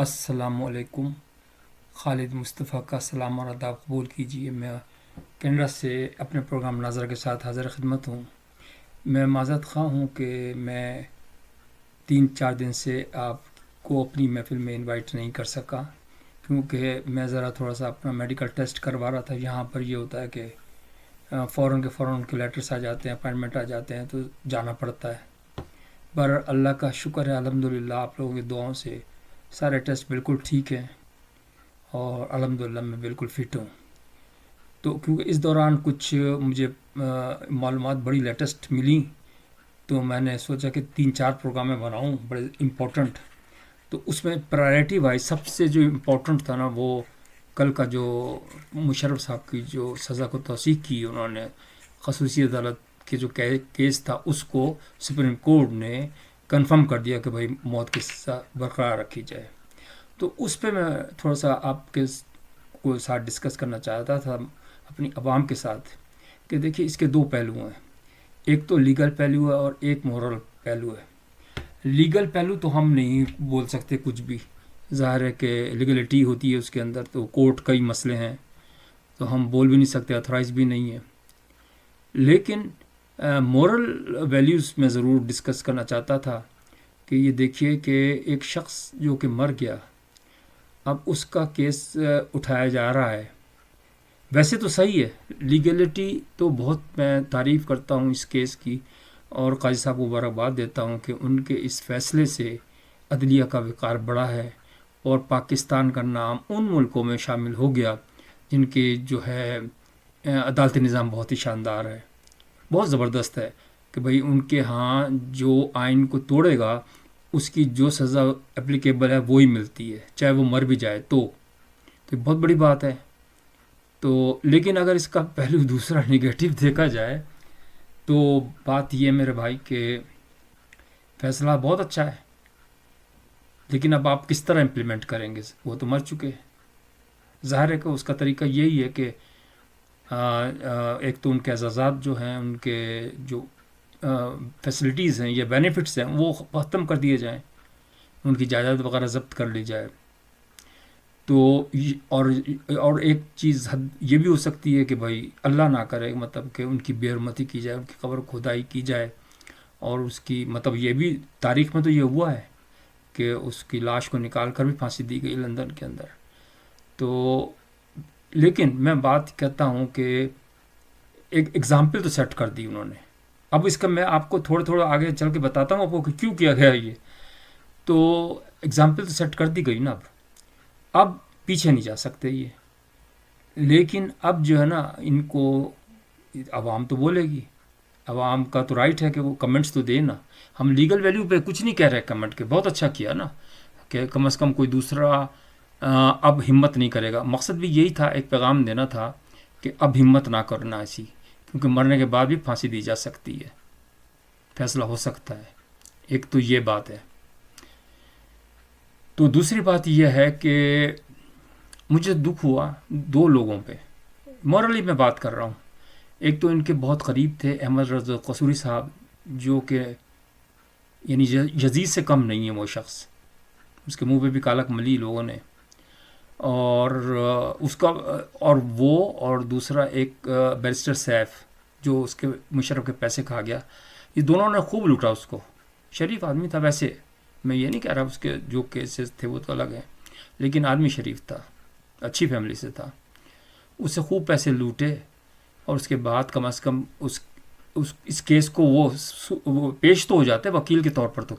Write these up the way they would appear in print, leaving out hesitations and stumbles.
السلام علیکم۔ خالد مصطفیٰ کا سلام اور آداب قبول کیجیے۔ میں کینیڈا سے اپنے پروگرام ناظرہ کے ساتھ حاضر خدمت ہوں۔ میں معذرت خواہ ہوں کہ میں 3-4 دن سے آپ کو اپنی محفل میں انوائٹ نہیں کر سکا، کیونکہ میں ذرا تھوڑا سا اپنا میڈیکل ٹیسٹ کروا رہا تھا۔ یہاں پر یہ ہوتا ہے کہ فوراً ان کے لیٹرس آ جاتے ہیں، اپائنٹمنٹ آ جاتے ہیں، تو جانا پڑتا ہے۔ پر اللہ کا شکر ہے، الحمدللہ آپ لوگوں کی دعاؤں سے سارے ٹیسٹ بالکل ٹھیک ہیں اور الحمدللہ میں بالکل فٹ ہوں۔ تو کیونکہ اس دوران کچھ مجھے معلومات بڑی لیٹسٹ ملی، تو میں نے سوچا کہ 3-4 پروگرام میں بناؤں بڑے امپورٹنٹ۔ تو اس میں پرائرٹی وائز سب سے جو امپورٹنٹ تھا نا، وہ کل کا جو مشرف صاحب کی جو سزا کو توثیق کی انہوں نے، خصوصی عدالت کے جو کیس تھا، اس کو سپریم کورٹ نے کنفرم کر دیا کہ بھائی موت کی سزا برقرار رکھی جائے۔ تو اس پہ میں تھوڑا سا آپ کے کو ساتھ ڈسکس کرنا چاہتا تھا اپنی عوام کے ساتھ، کہ دیکھیے اس کے 2 پہلو ہیں، ایک تو لیگل پہلو ہے اور ایک مورل پہلو ہے۔ لیگل پہلو تو ہم نہیں بول سکتے کچھ بھی، ظاہر ہے کہ لیگلٹی ہوتی ہے اس کے اندر، تو کورٹ کئی مسئلے ہیں، تو ہم بول بھی نہیں سکتے، اتھرائز بھی نہیں ہے۔ لیکن مورل ویلیوز میں ضرور ڈسکس کرنا چاہتا تھا کہ یہ دیکھیے کہ ایک شخص جو کہ مر گیا، اب اس کا کیس اٹھایا جا رہا ہے۔ ویسے تو صحیح ہے، لیگلٹی تو بہت میں تعریف کرتا ہوں اس کیس کی، اور قاضی صاحب کو مبارکباد دیتا ہوں کہ ان کے اس فیصلے سے عدلیہ کا وقار بڑھا ہے، اور پاکستان کا نام ان ملکوں میں شامل ہو گیا جن کے جو ہے عدالتی نظام بہت ہی شاندار ہے، بہت زبردست ہے، کہ بھئی ان کے ہاں جو آئین کو توڑے گا اس کی جو سزا اپلیکیبل ہے وہی ملتی ہے، چاہے وہ مر بھی جائے تو بہت بڑی بات ہے۔ تو لیکن اگر اس کا پہلو دوسرا نگیٹو دیکھا جائے تو بات یہ میرے بھائی کہ فیصلہ بہت اچھا ہے، لیکن اب آپ کس طرح امپلیمنٹ کریں گے؟ وہ تو مر چکے۔ ظاہر ہے کہ اس کا طریقہ یہی ہے کہ ایک تو ان کے اعزازات جو ہیں، ان کے جو فیسلٹیز ہیں یا بینیفٹس ہیں، وہ ختم کر دیے جائیں، ان کی جائیداد وغیرہ ضبط کر لی جائے۔ تو اور ایک چیز یہ بھی ہو سکتی ہے کہ بھائی اللہ نہ کرے، مطلب کہ ان کی بے حرمتی کی جائے، ان کی قبر کھدائی کی جائے، اور اس کی مطلب یہ بھی تاریخ میں تو یہ ہوا ہے کہ اس کی لاش کو نکال کر بھی پھانسی دی گئی لندن کے اندر۔ تو لیکن میں بات کہتا ہوں کہ ایک ایگزامپل تو سیٹ کر دی انہوں نے۔ اب اس کا میں آپ کو تھوڑا آگے چل کے بتاتا ہوں آپ کو کہ کیوں کیا گیا یہ۔ تو ایگزامپل تو سیٹ کر دی گئی نا، اب پیچھے نہیں جا سکتے یہ۔ لیکن اب جو ہے نا، ان کو عوام تو بولے گی، عوام کا تو رائٹ ہے کہ وہ کمنٹس تو دے نا۔ ہم لیگل ویلیو پہ کچھ نہیں کہہ رہے کمنٹ کے، بہت اچھا کیا نا کہ کم از کم کوئی دوسرا اب ہمت نہیں کرے گا۔ مقصد بھی یہی تھا، ایک پیغام دینا تھا کہ اب ہمت نہ کرنا ایسی، کیونکہ مرنے کے بعد بھی پھانسی دی جا سکتی ہے، فیصلہ ہو سکتا ہے۔ ایک تو یہ بات ہے۔ تو دوسری بات یہ ہے کہ مجھے دکھ ہوا 2 لوگوں پہ، مورلی میں بات کر رہا ہوں۔ ایک تو ان کے بہت قریب تھے احمد رضا قصوری صاحب، جو کہ یعنی یزید سے کم نہیں ہے وہ شخص، اس کے منہ پہ بھی کالک ملی لوگوں نے، اور اس کا اور وہ، اور دوسرا ایک بیرسٹر سیف جو اس کے مشرف کے پیسے کھا گیا۔ یہ دونوں نے خوب لوٹا اس کو۔ شریف آدمی تھا، ویسے میں یہ نہیں کہہ رہا اس کے جو کیسز تھے وہ تو الگ ہیں، لیکن آدمی شریف تھا، اچھی فیملی سے تھا۔ اس سے خوب پیسے لوٹے، اور اس کے بعد کم از کم اس کیس کو وہ پیش تو ہو جاتے، وکیل کے طور پر تو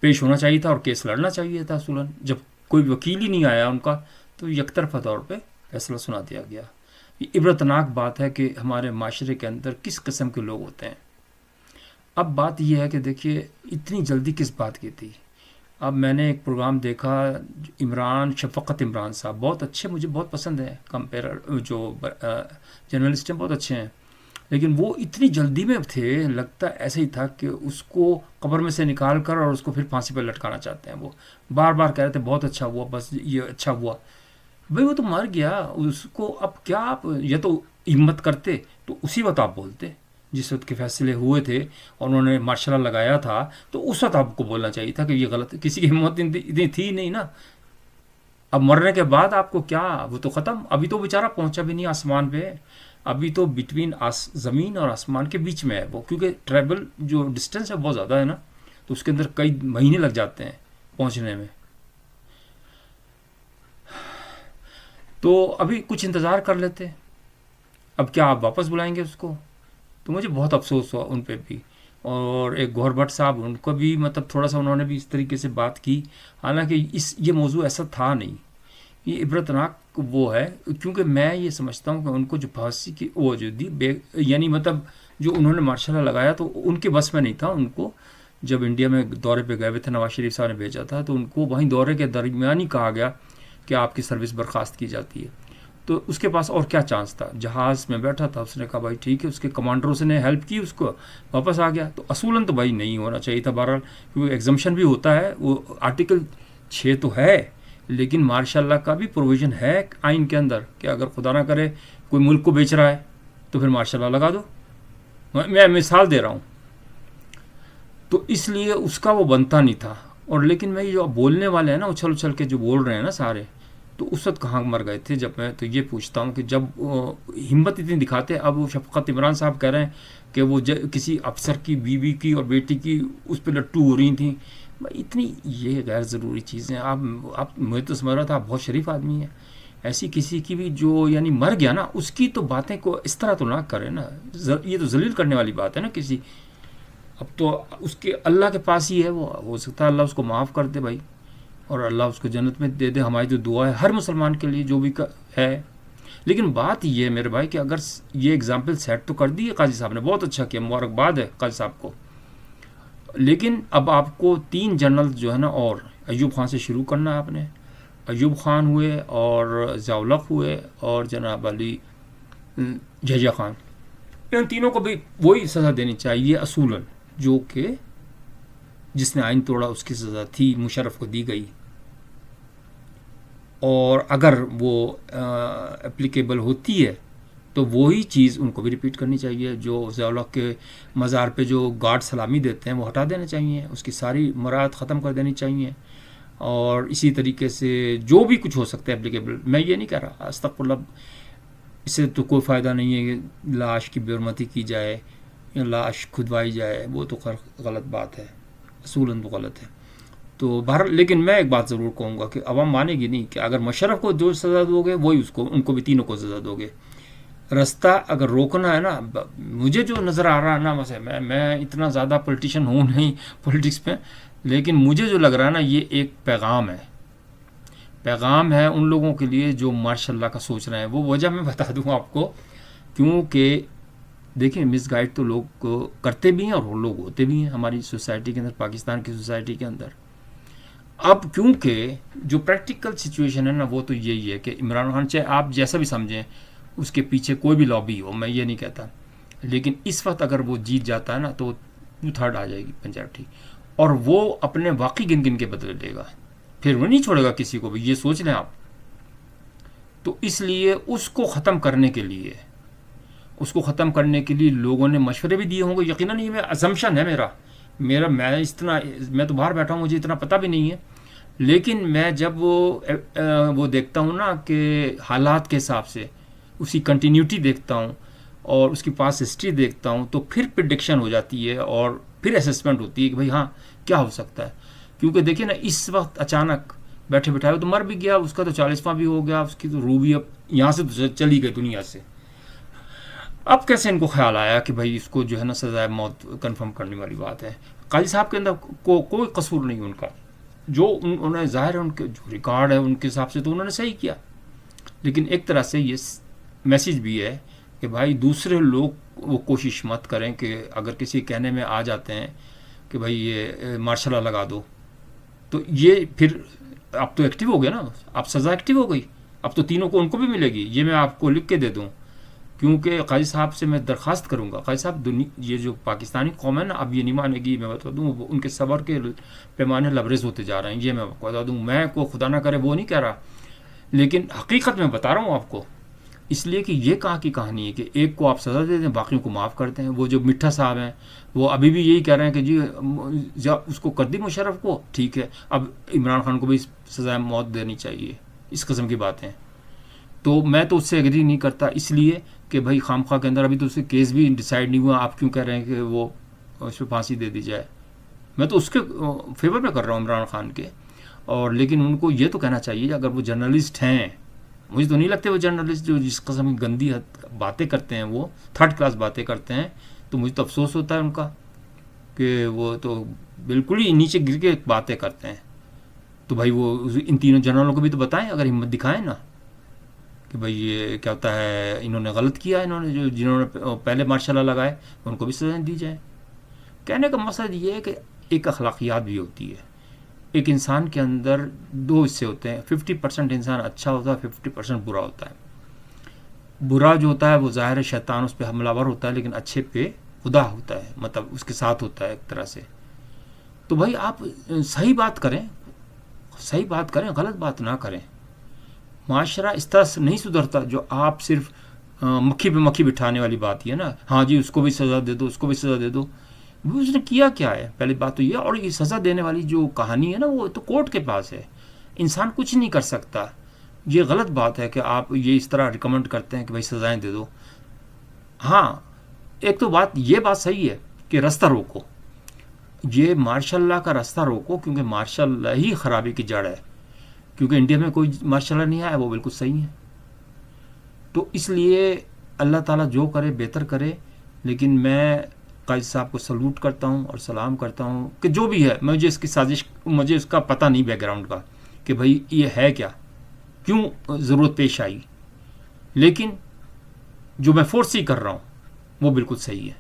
پیش ہونا چاہیے تھا اور کیس لڑنا چاہیے تھا اصولاً۔ جب کوئی وکیل ہی نہیں آیا ان کا، تو یک طرفہ طور پہ فیصلہ سنا دیا گیا۔ یہ عبرتناک بات ہے کہ ہمارے معاشرے کے اندر کس قسم کے لوگ ہوتے ہیں۔ اب بات یہ ہے کہ دیکھیے اتنی جلدی کس بات کی تھی۔ اب میں نے ایک پروگرام دیکھا، شفقت عمران صاحب بہت اچھے، مجھے بہت پسند ہیں، جو جرنلسٹ ہیں بہت اچھے ہیں، لیکن وہ اتنی جلدی میں تھے، لگتا ایسا ہی تھا کہ اس کو قبر میں سے نکال کر اور اس کو پھر پھانسی پہ لٹکانا چاہتے ہیں۔ وہ بار بار کہہ رہے تھے بہت اچھا ہوا، بس یہ اچھا ہوا۔ بھئی وہ تو مر گیا، اس کو اب کیا آپ یا تو ہمت کرتے تو اسی وقت آپ بولتے، جس وقت کے فیصلے ہوئے تھے اور انہوں نے مارشل لا لگایا تھا، تو اس وقت آپ کو بولنا چاہیے تھا کہ یہ غلط ہے. کسی کی ہمت اتنی تھی نہیں نا. اب مرنے کے بعد آپ کو کیا، وہ تو ختم. ابھی تو بیچارہ پہنچا بھی نہیں آسمان پہ، ابھی تو بٹوین زمین اور آسمان کے بیچ میں ہے وہ، کیونکہ ٹریول جو ڈسٹینس ہے بہت زیادہ ہے نا، تو اس کے اندر کئی مہینے لگ جاتے ہیں پہنچنے میں. تو ابھی کچھ انتظار کر لیتے. اب کیا آپ واپس بلائیں گے اس کو؟ تو مجھے بہت افسوس ہوا ان پہ بھی. اور ایک گوھر بٹ صاحب، ان کو بھی مطلب تھوڑا سا انہوں نے بھی اس طریقے سے بات کی، حالانکہ یہ موضوع ایسا تھا نہیں. یہ عبرتناک وہ ہے، کیونکہ میں یہ سمجھتا ہوں کہ ان کو جو پھانسی کی وہ جو دی یعنی مطلب جو انہوں نے مارشل لا لگایا تو ان کے بس میں نہیں تھا. ان کو جب انڈیا میں دورے پہ گئے ہوئے تھے، نواز شریف صاحب نے بھیجا تھا، تو ان کو وہیں دورے کے درمیان ہی کہا گیا کہ آپ کی سروس برخاست کی جاتی ہے. تو اس کے پاس اور کیا چانس تھا؟ جہاز میں بیٹھا تھا، اس نے کہا بھائی ٹھیک ہے، اس کے کمانڈروں سے نے ہیلپ کی، اس کو واپس آ گیا. تو اصولاً تو بھائی نہیں ہونا چاہیے تھا. بہرحال کیونکہ ایگزمپشن بھی ہوتا ہے، وہ آرٹیکل 6 تو ہے، لیکن ماشاء اللہ کا بھی پروویژن ہے آئین کے اندر کہ اگر خدا نہ کرے کوئی ملک کو بیچ رہا ہے تو پھر ماشاء اللہ لگا دو. میں مثال دے رہا ہوں. تو اس لیے اس کا وہ بنتا نہیں تھا. اور لیکن میں جو بولنے والے ہیں نا، اچھل اچھل کے جو بول رہے ہیں نا سارے، تو اس وقت کہاں مر گئے تھے؟ جب میں تو یہ پوچھتا ہوں کہ جب ہمت اتنی دکھاتے. اب وہ شفقت عمران صاحب کہہ رہے ہیں کہ وہ کسی افسر کی بیوی کی اور بیٹی کی اس پہ لٹو ہو رہی تھیں. اتنی یہ غیر ضروری چیزیں. آپ مجھے تو سمجھ رہا تھا آپ بہت شریف آدمی ہیں. ایسی کسی کی بھی جو یعنی مر گیا نا، اس کی تو باتیں کو اس طرح تو نہ کرے نا. یہ تو ذلیل کرنے والی بات ہے نا کسی. اب تو اس کے اللہ کے پاس ہی ہے، وہ ہو سکتا ہے اللہ اس کو معاف کر دے بھائی، اور اللہ اس کو جنت میں دے دے. ہماری تو دعا ہے ہر مسلمان کے لیے جو بھی ہے. لیکن بات یہ ہے میرے بھائی کہ اگر یہ اگزامپل سیٹ تو کر دی ہے قاضی صاحب نے، بہت اچھا کیا، مبارکباد ہے قاضی صاحب کو. لیکن اب آپ کو 3 جنرل جو ہے نا، اور ایوب خان سے شروع کرنا ہے آپ نے. ایوب خان ہوئے اور ضیاء الحق ہوئے اور جناب علی جہیہ خان، ان تینوں کو بھی وہی سزا دینی چاہیے اصولاً، جو کہ جس نے آئین توڑا اس کی سزا تھی، مشرف کو دی گئی. اور اگر وہ اپلیکیبل ہوتی ہے تو وہی چیز ان کو بھی ریپیٹ کرنی چاہیے. جو ضیاء الحق کے مزار پہ جو گارڈ سلامی دیتے ہیں وہ ہٹا دینے چاہیے، اس کی ساری مراعات ختم کر دینی چاہیے. اور اسی طریقے سے جو بھی کچھ ہو سکتا ہے اپلیکیبل. میں یہ نہیں کہہ رہا استغفر اللہ، اس سے تو کوئی فائدہ نہیں ہے کہ لاش کی بے حرمتی کی جائے یا لاش کھدوائی جائے، وہ تو غلط بات ہے، اصولاً تو غلط ہے. تو بہرحال لیکن میں ایک بات ضرور کہوں گا کہ عوام مانے گی نہیں کہ اگر مشرف کو جو سزا دو گے وہی ان کو بھی تینوں کو سزا دو گے. رستہ اگر روکنا ہے نا، مجھے جو نظر آ رہا ہے نا، مثلا میں اتنا زیادہ پولیٹیشین ہوں نہیں پولیٹکس پہ، لیکن مجھے جو لگ رہا ہے نا، یہ ایک پیغام ہے ان لوگوں کے لیے جو ماشاء اللہ کا سوچ رہے ہیں. وہ وجہ میں بتا دوں آپ کو، کیونکہ دیکھیں مس گائیڈ تو لوگ کرتے بھی ہیں اور وہ لوگ ہوتے بھی ہیں ہماری سوسائٹی کے اندر، پاکستان کی سوسائٹی کے اندر. اب کیونکہ جو پریکٹیکل سچویشن ہے نا، وہ تو یہی ہے کہ عمران خان چاہے آپ جیسا بھی سمجھیں، اس کے پیچھے کوئی بھی لابی ہو، میں یہ نہیں کہتا، لیکن اس وقت اگر وہ جیت جاتا ہے نا تو 2/3 آ جائے گی پنجاب ٹھیک، اور وہ اپنے واقعی گن کے بدلے لے گا، پھر وہ نہیں چھوڑے گا کسی کو بھی، یہ سوچ لیں آپ. تو اس لیے اس کو ختم کرنے کے لیے لوگوں نے مشورے بھی دیے ہوں گے یقیناً. یہ اسمپشن ہے میں تو باہر بیٹھا ہوں، مجھے اتنا پتہ بھی نہیں ہے. لیکن میں جب وہ دیکھتا ہوں نا کہ حالات کے حساب سے اسی کنٹینیوٹی دیکھتا ہوں اور اس کی پاس ہسٹری دیکھتا ہوں، تو پھر پریڈکشن ہو جاتی ہے اور پھر اسسمنٹ ہوتی ہے کہ بھائی ہاں کیا ہو سکتا ہے. کیونکہ دیکھیں نا، اس وقت اچانک بیٹھے بٹھائے تو مر بھی گیا، اس کا تو 40واں بھی ہو گیا، اس کی تو روح بھی اب یہاں سے تو چلی گئی دنیا سے. اب کیسے ان کو خیال آیا کہ بھائی اس کو جو ہے نا سزائے موت کنفرم کرنے والی بات ہے. قاضی صاحب کے اندر کوئی قصور نہیں ان کا، جو انہوں نے ظاہر ہے ان کے جو ریکارڈ ہے ان کے حساب سے تو انہوں نے صحیح کیا. لیکن ایک طرح سے یہ میسیج بھی ہے کہ بھائی دوسرے لوگ وہ کوشش مت کریں کہ اگر کسی کہنے میں آ جاتے ہیں کہ بھائی یہ مارشل لا لگا دو، تو یہ پھر اب تو ایکٹیو ہو گیا نا، اب سزا ایکٹیو ہو گئی، اب تو تینوں کو ان کو بھی ملے گی. یہ میں آپ کو لکھ کے دے دوں، کیونکہ قاضی صاحب سے میں درخواست کروں گا، قاضی صاحب یہ جو پاکستانی قوم ہے نا اب یہ نہیں مانے گی. میں بتا دوں ان کے صبر کے پیمانے لبریز ہوتے جا رہے ہیں، یہ میں بتا دوں. میں کو خدا نہ کرے وہ نہیں کہہ رہا، لیکن حقیقت میں بتا رہا ہوں آپ کو. اس لیے کہ یہ کہاں کی کہانی ہے کہ ایک کو آپ سزا دے دیں باقیوں کو معاف کرتے ہیں. وہ جو مٹھا صاحب ہیں وہ ابھی بھی یہی کہہ رہے ہیں کہ جی اس کو کر دی مشرف کو ٹھیک ہے, اب عمران خان کو بھی سزائے موت دینی چاہیے. اس قسم کی باتیں. تو میں تو اس سے ایگری نہیں کرتا, اس لیے کہ بھائی خام خواہ کے اندر ابھی تو اس کے کیس بھی ڈیسائیڈ نہیں ہوا, آپ کیوں کہہ رہے ہیں کہ وہ اس پہ پھانسی دے دی جائے. میں تو اس کے فیور میں کر رہا ہوں عمران خان کے. اور لیکن ان کو یہ تو کہنا چاہیے اگر وہ جرنلسٹ ہیں, مجھے تو نہیں لگتے وہ جرنلسٹ جو جس قسم کی گندی باتیں کرتے ہیں, وہ تھرڈ کلاس باتیں کرتے ہیں, تو مجھے تو افسوس ہوتا ہے ان کا کہ وہ تو بالکل ہی نیچے گر کے باتیں کرتے ہیں. تو بھائی وہ ان تینوں جنرلوں کو بھی تو بتائیں, اگر ہمت دکھائیں نا کہ بھائی یہ کیا ہوتا ہے, انہوں نے غلط کیا, انہوں نے جنہوں نے پہلے مارشاء اللہ لگائے ان کو بھی سزائیں دی جائیں. کہنے کا مقصد یہ ہے کہ ایک اخلاقیات بھی ہوتی ہے. ایک انسان کے اندر دو حصے ہوتے ہیں, 50% انسان اچھا ہوتا ہے, 50% برا ہوتا ہے. برا جو ہوتا ہے وہ ظاہر شیطان اس پہ حملہ ور ہوتا ہے, لیکن اچھے پہ خدا ہوتا ہے, مطلب اس کے ساتھ ہوتا ہے ایک طرح سے. تو بھائی آپ صحیح بات کریں, غلط بات نہ کریں. معاشرہ اس طرح سے نہیں سدھرتا جو آپ صرف مکھی پہ مکھی بٹھانے والی بات یہ نا, ہاں جی اس کو بھی سزا دے دو, اس کو بھی سزا دے دو. اس نے کیا کیا ہے پہلی بات تو یہ, اور یہ سزا دینے والی جو کہانی ہے نا وہ تو کورٹ کے پاس ہے, انسان کچھ نہیں کر سکتا. یہ غلط بات ہے کہ آپ یہ اس طرح ریکمنڈ کرتے ہیں کہ بھائی سزائیں دے دو. ہاں ایک تو یہ بات صحیح ہے کہ راستہ روکو, یہ مارشاء اللہ کا راستہ روکو, کیونکہ مارشاء اللہ ہی خرابی کی جڑ ہے. کیونکہ انڈیا میں کوئی مارشاء اللہ نہیں آیا, وہ بالکل صحیح ہے. تو اس لیے اللہ تعالیٰ جو کرے بہتر کرے. لیکن میں قائد صاحب کو سلوٹ کرتا ہوں اور سلام کرتا ہوں کہ جو بھی ہے, مجھے اس کی سازش, مجھے اس کا پتہ نہیں بیک گراؤنڈ کا کہ بھائی یہ ہے کیا, کیوں ضرورت پیش آئی, لیکن جو میں فورس ہی کر رہا ہوں وہ بالکل صحیح ہے.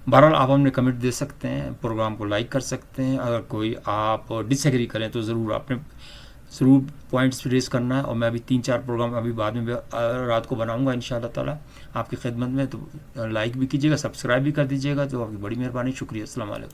بہرحال آپ ہم نے کمنٹ دے سکتے ہیں, پروگرام کو لائک کر سکتے ہیں, اگر کوئی آپ ڈس ایگری کریں تو ضرور آپ نے ضرور پوائنٹس ریز کرنا ہے. اور میں ابھی 3-4 پروگرام ابھی بعد میں رات کو بناؤں گا انشاءاللہ تعالی آپ کی خدمت میں. تو لائک بھی کیجیے گا, سبسکرائب بھی کر دیجیے گا, تو آپ کی بڑی مہربانی, شکریہ, السلام علیکم.